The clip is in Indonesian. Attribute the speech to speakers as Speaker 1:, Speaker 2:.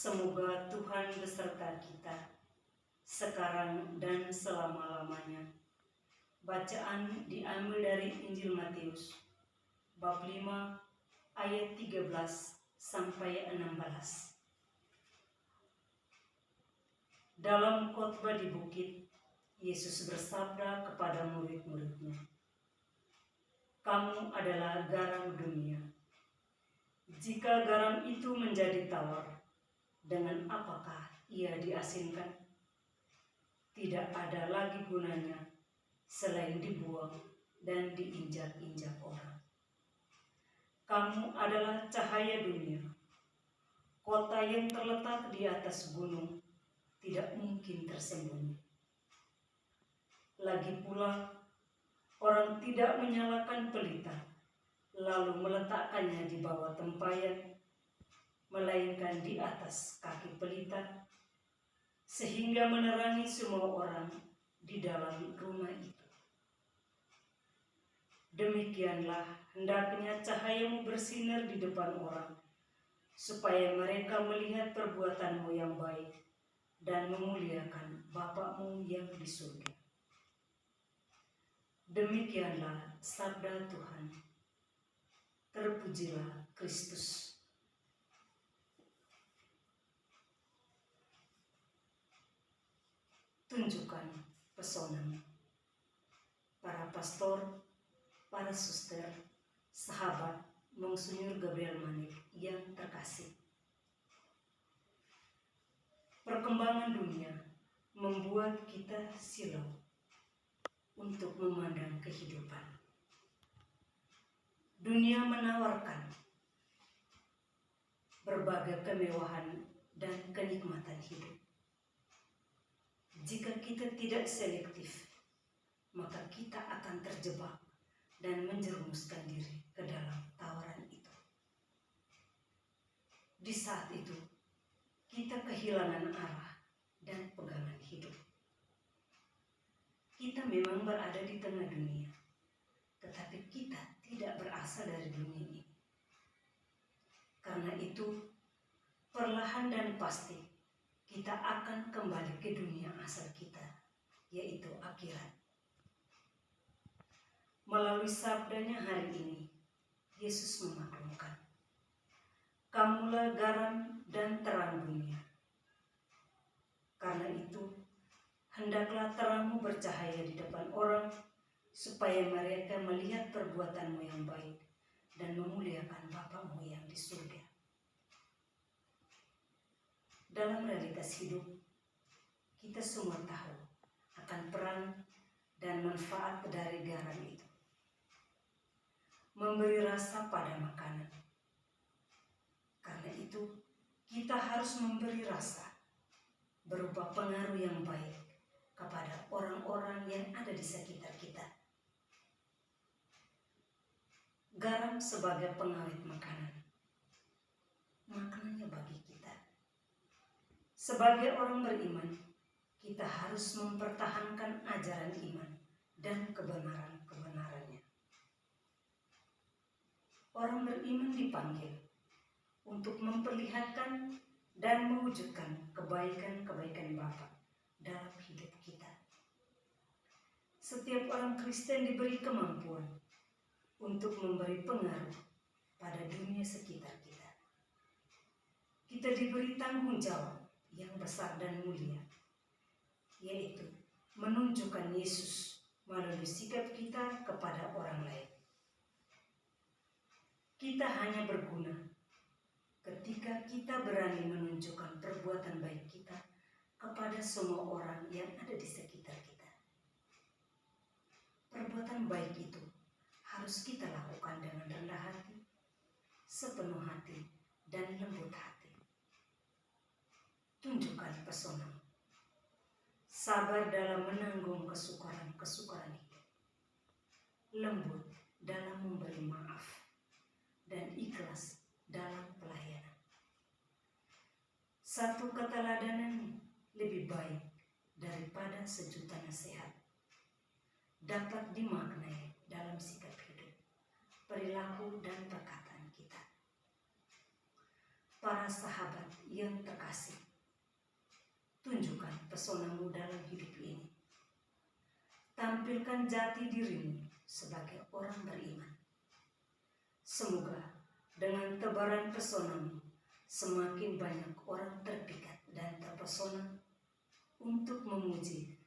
Speaker 1: Semoga Tuhan beserta kita, sekarang dan selama-lamanya. Bacaan diambil dari Injil Matius, bab 5, ayat 13 sampai 16. Dalam khotbah di bukit, Yesus bersabda kepada murid-muridnya, "Kamu adalah garam dunia. Jika garam itu menjadi tawar, dengan apakah ia diasinkan? Tidak ada lagi gunanya selain dibuang dan diinjak-injak orang. Kamu adalah cahaya dunia. Kota yang terletak di atas gunung tidak mungkin tersembunyi. Lagi pula, orang tidak menyalakan pelita, lalu meletakkannya di bawah tempayan, melainkan di atas kaki pelita, sehingga menerangi semua orang di dalam rumah itu. Demikianlah hendaknya cahayamu bersinar di depan orang, supaya mereka melihat perbuatanmu yang baik dan memuliakan Bapa-Mu yang di surga." Demikianlah sabda Tuhan. Terpujilah Kristus. Tunjukkan pesonamu. Para pastor, para suster, sahabat Monsinyur Gabriel Manik yang terkasih. Perkembangan dunia membuat kita silau untuk memandang kehidupan. Dunia menawarkan berbagai kemewahan dan kenikmatan hidup. Jika kita tidak selektif, maka kita akan terjebak dan menjerumuskan diri ke dalam tawaran itu. Di saat itu, kita kehilangan arah dan pegangan hidup. Kita memang berada di tengah dunia, tetapi kita tidak berasal dari dunia ini. Karena itu, perlahan dan pasti kita akan kembali ke dunia asal kita, yaitu akhirat. Melalui sabdanya hari ini, Yesus memaklumkan, "Kamulah garam dan terang dunia." Karena itu, hendaklah terangmu bercahaya di depan orang, supaya mereka melihat perbuatanmu yang baik dan memuliakan Bapa-Mu yang di surga. Dalam realitas hidup, kita semua tahu akan peran dan manfaat dari garam itu. Memberi rasa pada makanan. Karena itu, kita harus memberi rasa berupa pengaruh yang baik kepada orang-orang yang ada di sekitar kita. Garam sebagai pengawet makanan. Maknanya bagi kita, sebagai orang beriman, kita harus mempertahankan ajaran iman dan kebenaran-kebenarannya. Orang beriman dipanggil untuk memperlihatkan dan mewujudkan kebaikan-kebaikan Bapa dalam hidup kita. Setiap orang Kristen diberi kemampuan untuk memberi pengaruh pada dunia sekitar kita. Kita diberi tanggung jawab yang besar dan mulia, yaitu menunjukkan Yesus melalui sikap kita kepada orang lain. Kita hanya berguna ketika kita berani menunjukkan perbuatan baik kita kepada semua orang yang ada di sekitar kita. Perbuatan baik itu harus kita lakukan dengan rendah hati, sepenuh hati, dan lembut hati. Tunjukkan pesonamu. Sabar dalam menanggung kesukaran-kesukaran hidup. Lembut dalam memberi maaf. Dan ikhlas dalam pelayanan. Satu keteladanan lebih baik daripada sejuta nasihat. Dapat dimaknai dalam sikap hidup, perilaku dan perkataan kita. para sahabat yang terkasih, tunjukkan pesonamu dalam hidup ini. Tampilkan jati dirimu sebagai orang beriman. Semoga dengan tebaran pesonamu, semakin banyak orang terpikat dan terpesona untuk memuji